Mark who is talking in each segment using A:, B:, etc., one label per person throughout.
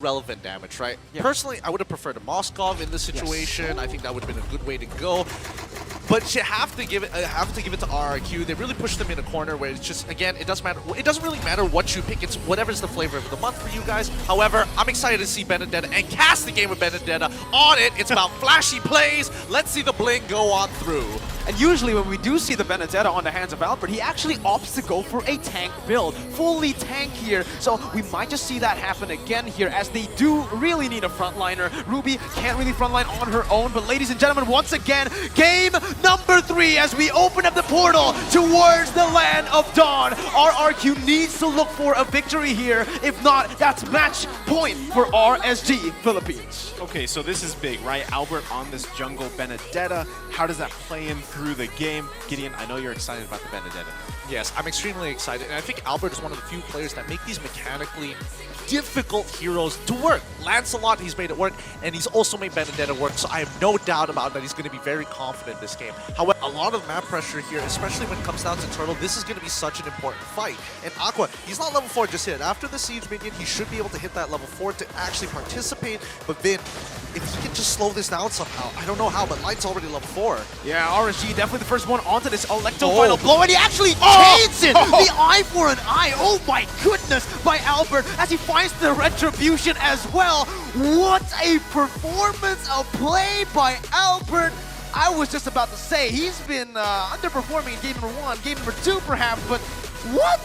A: relevant damage, right?
B: Yeah.
A: Personally, I would have preferred a Moskov in this situation. Yes. I think that would have been a good way to go. But you have to give it to RRQ. They really pushed them in a corner where it's just, again, it doesn't matter. It doesn't really matter what you pick. It's whatever's the flavor of the month for you guys. However, I'm excited to see Benedetta and cast the game with Benedetta on it. It's about flashy plays. Let's see the bling go on through.
B: And usually when we do see the Benedetta on the hands of Albert, he actually opts to go for a tank build. Fully tank here. So we might just see that happen again here as they do really need a frontliner. Ruby can't really frontline on her own. But ladies and gentlemen, once again, game number 3 as we open up the portal towards the land of Dawn. RRQ needs to look for a victory here. If not, that's match point for RSG Philippines.
C: Okay, so this is big, right? Albert on this jungle Benedetta. How does that play in through the game? Gideon, I know you're excited about the Benedetta.
A: Yes, I'm extremely excited. And I think Albert is one of the few players that make these mechanically difficult heroes to work. Lancelot, he's made it work, and he's also made Benedetta work, so I have no doubt about that he's going to be very confident in this game. However, a lot of map pressure here, especially when it comes down to Turtle, this is going to be such an important fight. And Aqua, he's not level 4 just yet. After the Siege minion, he should be able to hit that level 4 to actually participate, but Vin, if he can just slow this down somehow, I don't know how, but Light's already level 4.
B: Yeah, RSG definitely the first one onto this Electro final blow, and he actually chains it! The eye for an eye, oh my goodness, by Albert, as he finds the retribution as well. What a performance of play by Albert. I was just about to say, he's been underperforming in game number 1, game number 2 perhaps, but what?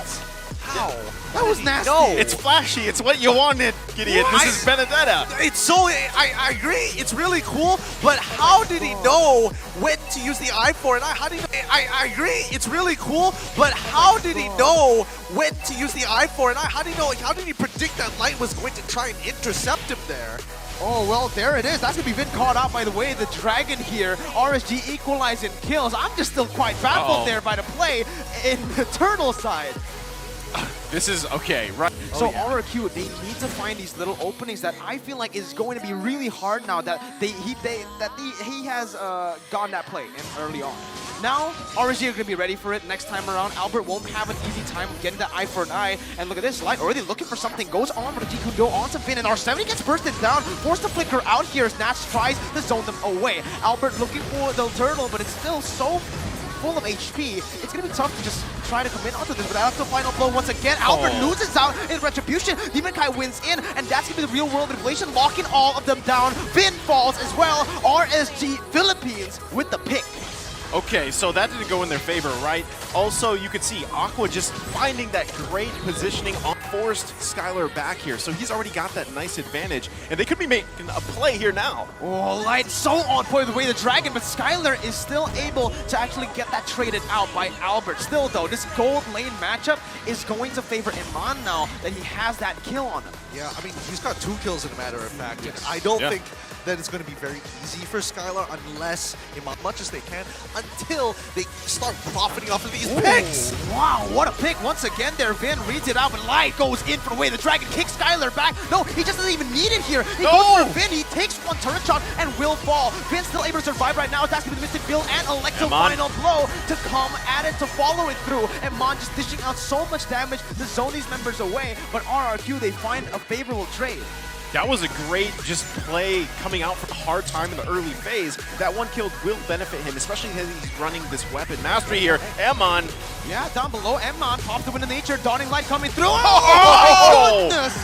A: How?
B: That was nasty.
A: No.
C: It's flashy. It's what you wanted, Gideon. This is Benedetta.
A: It's so, I agree, it's really cool, but how did he know when to use the eye for an eye? How did he, I agree, it's really cool, but how did he know when to use the eye for an eye? How did he know, how did he predict that Light was going to try and intercept him there?
B: Oh, well, there it is. That's going to be Vin caught out by the way. The Dragon here, RSG equalizing kills. I'm just still quite baffled there by the play in the Turtle side.
C: This is okay, right?
B: So RRQ, they need to find these little openings that I feel like is going to be really hard now that he has gotten that play early on. Now, RSG are going to be ready for it next time around. Albert won't have an easy time of getting that eye for an eye. And look at this, Light already looking for something. Goes on for the Jikundo onto Vin, and R7 gets bursted down. Forced to flicker out here as Natch tries to zone them away. Albert looking for the turtle, but it's still so full of HP. It's going to be tough to just try to commit onto this, but that's the final blow once again. Albert loses out in retribution. Demon Kai wins in, and that's going to be the real world manipulation, locking all of them down. Vin falls as well. RSG Philippines with the pick.
C: Okay, so that didn't go in their favor, right? Also, you could see Aqua just finding that great positioning on forced Skylar back here. So he's already got that nice advantage, and they could be making a play here now. Oh,
B: Light so on point with the way the Dragon, but Skylar is still able to actually get that traded out by Albert. Still, though, this gold lane matchup is going to favor Iman now that he has that kill on him.
A: Yeah, I mean, he's got 2 kills, as a matter of fact. And I don't think that it's going to be very easy for Skylar unless, as much as they can, until they start profiting off of these picks.
B: Wow, what a pick. Once again there, Vin reads it out, but Light goes in for the way. The Dragon kicks Skylar back. No, he just doesn't even need it here. He goes for Vin. He takes one turret shot and will fall. Vin's still able to survive right now. That's going to be the Mystic Bill and Electro final blow to come at it, to follow it through. And Mon just dishing out so much damage to zone these members away, but RRQ, they find a favorable trade.
C: That was a great just play coming out from a hard time in the early phase. That one kill will benefit him, especially as he's running this weapon mastery here. Emon.
B: Yeah, down below, Emon pops the wind of nature, Dawning Light coming through. Oh, goodness!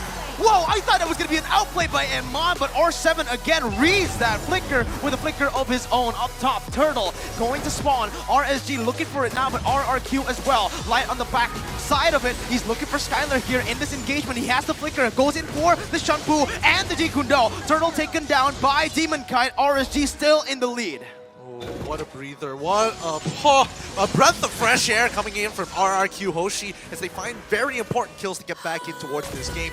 B: Whoa, I thought that was going to be an outplay by Emon, but R7 again reads that flicker with a flicker of his own up top. Turtle going to spawn. RSG looking for it now, but RRQ as well. Light on the back side of it. He's looking for Skylar here in this engagement. He has the flicker, goes in for the Shunpu and the Jikundo. Turtle taken down by Demon Kite. RSG still in the lead.
A: What a breather. What a breath of fresh air coming in from RRQ Hoshi as they find very important kills to get back in towards this game.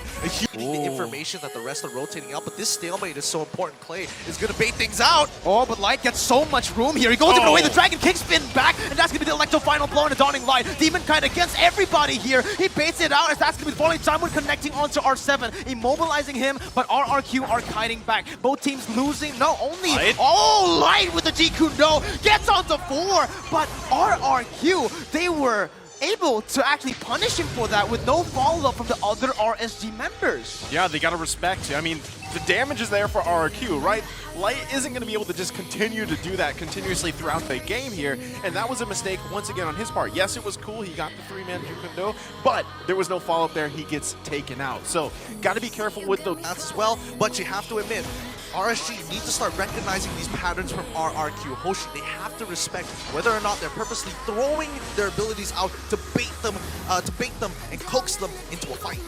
A: The information that the rest are rotating out, but this stalemate is so important. Clay is going to bait things out.
B: Oh, but Light gets so much room here. He goes in the way. The Dragon kick spin back, and that's going to be the Electro final blow and a Dawning Light. Demon Kite against everybody here. He baits it out as that's going to be falling. Simon connecting onto R7, immobilizing him, but RRQ are kiting back. Both teams losing. No, only Light with the Jikundo gets onto 4, but RRQ, they were able to actually punish him for that with no follow-up from the other RSG members.
C: Yeah, they gotta respect. I mean, the damage is there for RRQ, right? Light isn't going to be able to just continue to do that continuously throughout the game here, and that was a mistake once again on his part. Yes, it was cool, he got the 3-man Jukundo, but there was no follow-up there, he gets taken out. So, gotta be careful with those
A: as well, but you have to admit, RSG need to start recognizing these patterns from RRQ Hoshi. They have to respect whether or not they're purposely throwing their abilities out to bait them and coax them into a fight.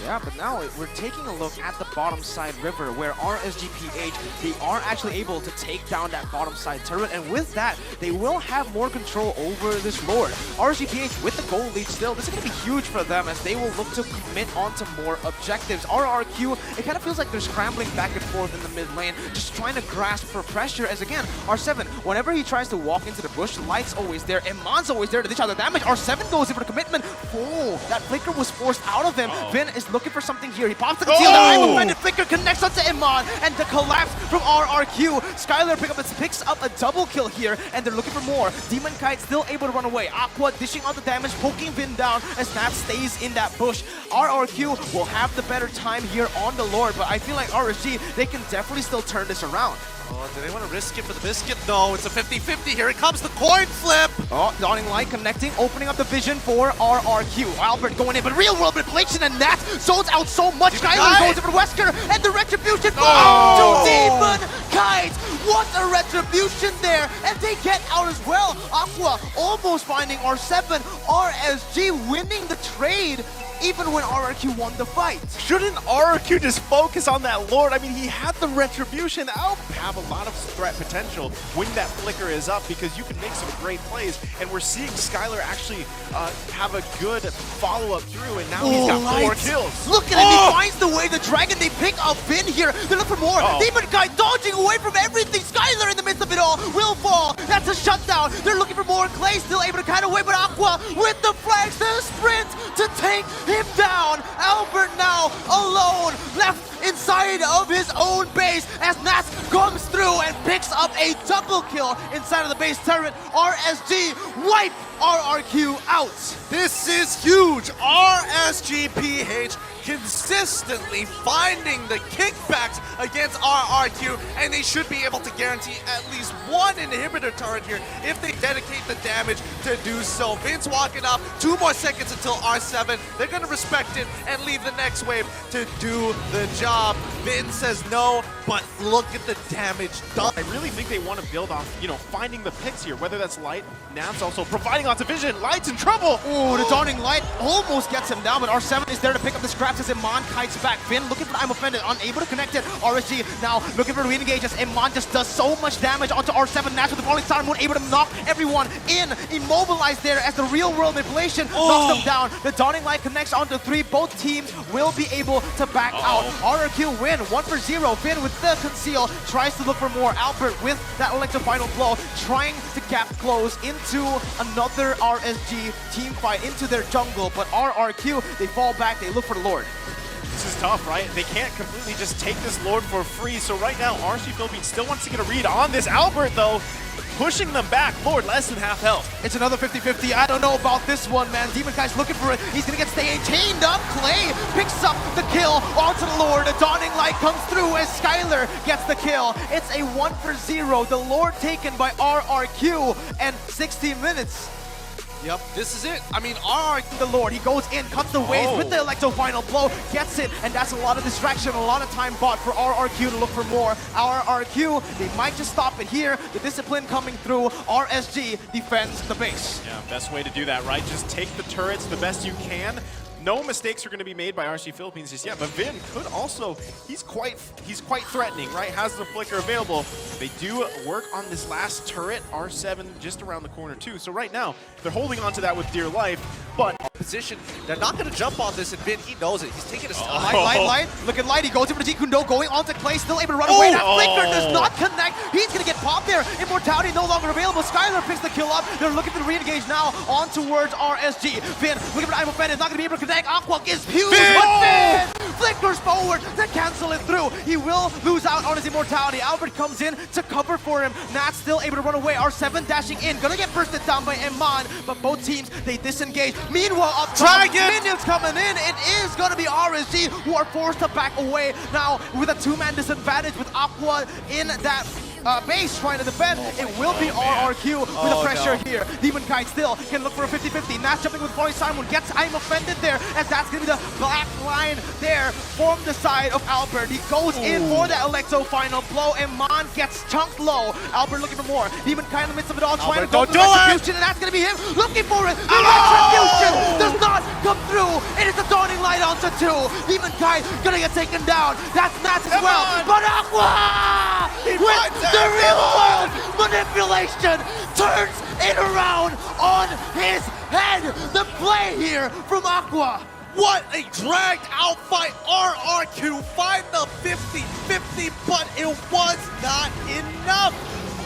B: Yeah, but now we're taking a look at the bottom side river where RSG PH, they are actually able to take down that bottom side turret, and with that, they will have more control over this Lord. RSG PH with the goal lead still, this is going to be huge for them as they will look to commit onto more objectives. RRQ, it kind of feels like they're scrambling back and forth in the mid lane, just trying to grasp for pressure as again, R7, whenever he tries to walk into the bush, Light's always there, Iman's always there to dish out the damage, R7 goes in for the commitment. Oh, that flicker was forced out of him. Vin is looking for something here. He pops the conceal. The I'm-offended flicker connects onto Iman, and the collapse from RRQ. Skylar picks up a double kill here, and they're looking for more. Demon Kite still able to run away. Aqua dishing out the damage, poking Vin down as Nat stays in that bush. RRQ will have the better time here on the Lord, but I feel like RSG, they can definitely still turn this around.
A: Oh, do they want to risk it for the biscuit? No, it's a 50-50. Here it comes, the coin flip.
B: Oh, Dawning Light connecting, opening up the vision for RRQ. Albert going in, but real world manipulation, and Nat zones out so much. Skylar goes in for Wesker, and the retribution falls to Demon Kite. What a retribution there, and they get out as well. Aqua almost finding R7. RSG winning the trade, even when RRQ won the fight.
C: Shouldn't RRQ just focus on that Lord? I mean, he had the retribution. That'll have a lot of threat potential when that flicker is up because you can make some great plays. And we're seeing Skylar actually have a good follow-up through, and now he's got 4 kills.
B: Look at him, he finds the way. The Dragon, they pick up Vin here. They look for more. Demon Guy dodging away from everything. Skylar in the midst of it all will fall. That's a shutdown. They're looking for more. Clay still able to kite away, but Aqua with the flags, the sprint to take him down. Albert now alone, left inside of his own base as Nats comes through and picks up a double kill inside of the base turret. RSG wipe RRQ out.
A: This is huge. RSG PH consistently finding the kickbacks against RRQ, and they should be able to guarantee at least one inhibitor turret here if they dedicate the damage to do so. Vin's walking up, 2 more seconds until R7. They're gonna respect it and leave the next wave to do the job. Vin says no, but look at the damage done.
C: I really think they want to build off, finding the picks here, whether that's Light. Nat's also providing lots of vision. Light's in trouble.
B: Oh, the Dawning Light almost gets him down, but R7 is there to pick up the scraps as Iman kites back. Vin looking for I'm offended, unable to connect it. RSG now looking for re-engage as Iman just does so much damage onto R7. Nats with the falling star moon, able to knock everyone in. Immobilized there as the real world manipulation knocks them down. The Dawning Light connects onto 3. Both teams will be able to back out. RRQ win 1-0. Vin with the conceal tries to look for more. Albert with that electro final blow, trying to gap close into another RSG team fight into their jungle, but RRQ, they fall back, they look for the Lord.
C: This is tough, right? They can't completely just take this Lord for free, so right now RSG Philippines still wants to get a read on this. Albert, though, pushing them back. Lord, less than half health.
B: It's another 50-50. I don't know about this one, man. Demon Guy's looking for it. He's gonna get chained up. Clay picks up the kill onto the Lord. A Dawning Light comes through as Skylar gets the kill. It's a 1-0. The Lord taken by RRQ, and 16 minutes.
A: Yep, this is it. I mean, RRQ,
B: the Lord, he goes in, cuts the waves with the electro final blow, gets it, and that's a lot of distraction, a lot of time bought for RRQ to look for more. RRQ, they might just stop it here. The discipline coming through. RSG defends the base.
C: Yeah, best way to do that, right? Just take the turrets the best you can. No mistakes are going to be made by RSG Philippines just yet, but Vin could also, he's quite threatening, right? Has the flicker available. They do work on this last turret, R7 just around the corner too. So right now, they're holding on to that with dear life, but
A: position, they're not going to jump on this, and Vin, he knows it. He's taking a step.
B: Light. Look at Light, he goes in for the Jikundo, going onto Clay, still able to run away. That flicker does not connect. He's going to get popped there. Immortality no longer available. Skylar picks the kill up. They're looking to re-engage now on towards RSG. Vin looking for I'm offended, not going to be able to connect. Aqua is huge, but Vin flickers forward to cancel it through. He will lose out on his immortality. Albert comes in to cover for him. Nat still able to run away. R7 dashing in, gonna get bursted down by Eman, but both teams, they disengage. Meanwhile, up top, minions coming in. It is gonna be RSG who are forced to back away now with a two-man disadvantage with Aqua in that base trying to defend. It will be RRQ with the pressure here. Demon Kite still can look for a 50-50. Nash jumping with Falling Simon gets I'm offended there, as that's gonna be the black line there from the side of Albert. He goes in for that Electro final blow, and Mon gets chunked low. Albert looking for more. Demon Kite in the midst of it all, trying to go for the retribution, and that's gonna be him looking for it. The retribution does not come through. It is the Dawning Light onto 2. Demon Kite gonna get taken down. That's Nats as well. But Aqua with the real world manipulation turns it around on his head. The play here from Aqua.
A: What a dragged out fight. RRQ find the 50-50, but it was not enough.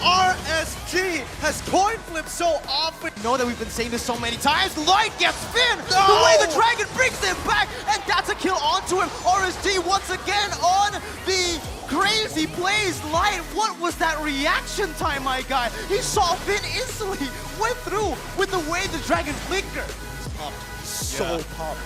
A: RSG has coin flipped so often.
B: Know that we've been saying this so many times. Light gets Finn. The way the dragon brings him back, and that's a kill onto him. RSG once again on the crazy plays. Light, what was that reaction time, my guy? He saw Finn instantly, went through with the way the dragon flickered.
A: So pumped.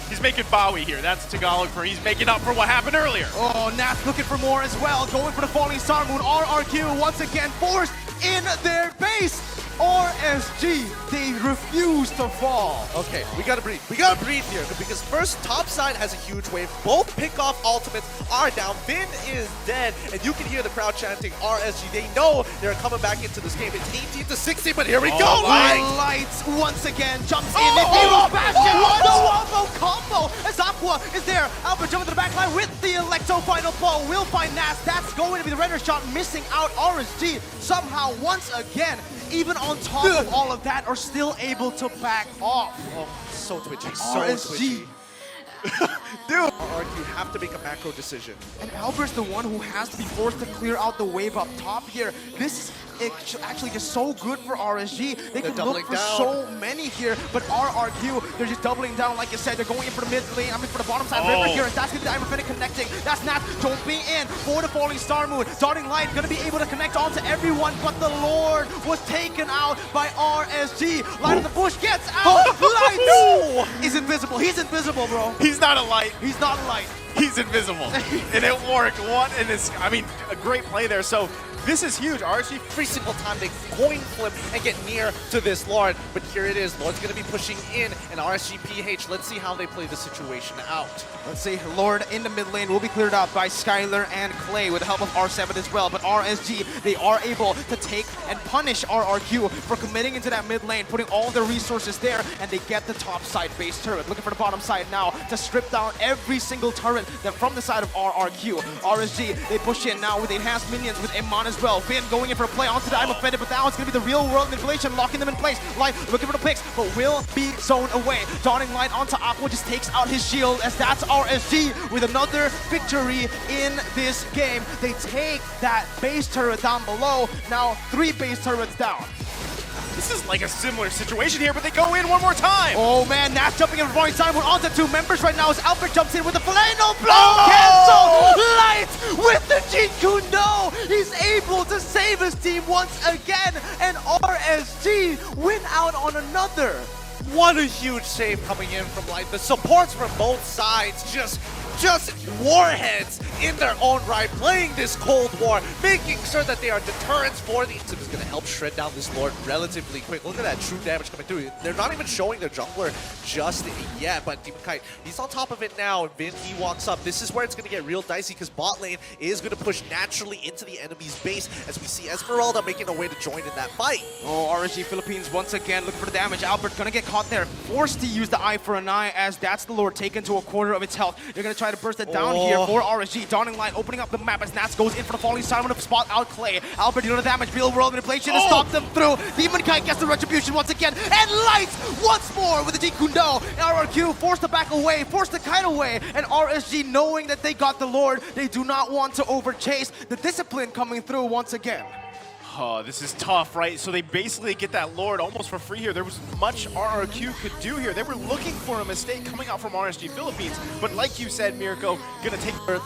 C: He's making Bowie here. That's Tagalog for he's making up for what happened earlier.
B: Oh, Nat's looking for more as well. Going for the Falling Star Moon. RRQ once again forced in their base. RSG, they refuse to fall.
A: Okay, we gotta breathe. We gotta breathe here, because first, top side has a huge wave. Both pick-off ultimates are down. Finn is dead, and you can hear the crowd chanting RSG. They know they're coming back into this game. It's 18-60, but here we go.
B: Lights once again jumps in. Hero's Bastion. The wombo combo as Aqua is there. Albert jumping to the back line with the Electro final blow. Will find Nas. That's going to be the render shot, missing out. RSG somehow once again, even on top of all of that, are still able to back off.
A: Oh, so twitchy, so
B: RSG.
A: twitchy. Dude! You have to make a macro decision.
B: And Albert's the one who has to be forced to clear out the wave up top here. This is actually just so good for RSG. They could look for so many here, but RRQ, they're just doubling down. Like you said, they're going in for the mid lane, for the bottom side river here, and that's gonna be the Iron connecting. That's Nat jumping in for the Falling Star Moon. Dawning Light gonna be able to connect onto everyone, but the Lord was taken out by RSG. Light in the bush gets out. Light is invisible. He's invisible, bro.
C: He's not a light.
B: He's not a light.
C: He's invisible. And it worked. What? And it's, I mean, a great play there. So this is huge. RSG,
A: every single time they coin flip and get near to this Lord. But here it is. Lord's going to be pushing in, and RSG PH, let's see how they play the situation out.
B: Let's see. Lord in the mid lane will be cleared out by Skylar and Clay with the help of R7 as well. But RSG, they are able to take and punish RRQ for committing into that mid lane, putting all their resources there, and they get the top side base turret. Looking for the bottom side now to strip down every single turret that from the side of RRQ. RSG, they push in now with enhanced minions with Iman as well. Finn going in for a play onto the I'm offended, but now it's going to be the real world manipulation, locking them in place. Light looking for the picks, but will be zoned away. Dawning Light onto Aqua just takes out his shield, as that's RSG with another victory in this game. They take that base turret down below. Now 3 base turrets down.
C: This is like a similar situation here, but they go in one more time.
B: Oh man, Nash jumping in for Falling Star Moon onto 2 members right now as Albert jumps in with the final blow. Cancel! Light with the Jeet Kune Do. He's able to save his team once again, and RSG win out on another.
A: What a huge save coming in from Light. The supports from both sides just warheads in their own right, playing this Cold War, making sure that they are deterrents for the team. Is going to help shred down this Lord relatively quick. Look at that true damage coming through. They're not even showing their jungler just yet, but Demon Kite, he's on top of it now, and Vin, he walks up. This is where it's going to get real dicey, because bot lane is going to push naturally into the enemy's base, as we see Esmeralda making a way to join in that fight.
B: Oh, RSG Philippines once again looking for the damage. Albert gonna get caught there, forced to use the eye for an eye, as that's the Lord taken to a quarter of its health. They're gonna try to burst it down here for RSG. Dawning Light opening up the map as Nats goes in for the Falling Star to spot out Clay. Albert doing the damage. Real world manipulation to stop them through. Demon Kite gets the retribution once again, and Light once more with the Jeet Kune Do. And RRQ forced to back away, forced to kite away, and RSG, knowing that they got the Lord, they do not want to overchase. The discipline coming through once again.
C: Oh, this is tough, right? So they basically get that Lord almost for free here. There was much RRQ could do here. They were looking for a mistake coming out from RSG Philippines, but like you said, Mirko, gonna take
A: 3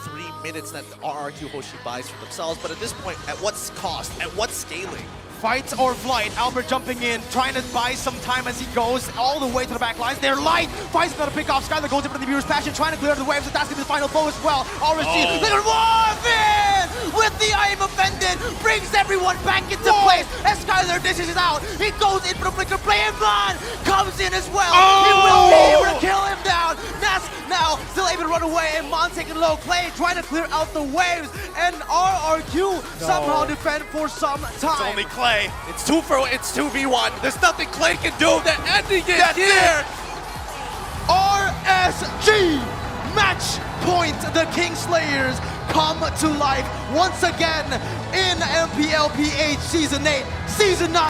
A: minutes that RRQ Hoshi buys for themselves, but at this point, at what cost? At what scaling?
B: Fight or flight. Albert jumping in, trying to buy some time as he goes all the way to the back lines. They're light. Finds another pick off. Skylar goes in for the viewer's passion, trying to clear the waves, and that's going to be the final blow as well. RSG, they're going to morph in with the I am offended, brings everyone back into place as Skylar dishes it out. He goes in for the flicker play, and Von comes in as well. He will be able to kill him down. Nas now still able to run away, and Mon taking low. Clay trying to clear out the waves, and RRQ somehow defend for some time.
C: It's only Clay.
A: It's 2v1. There's nothing Clay can do. They're ending it
B: That's
A: here.
B: it. RSG match point. The Kingslayers come to life once again in MPL PH Season 8, Season 9.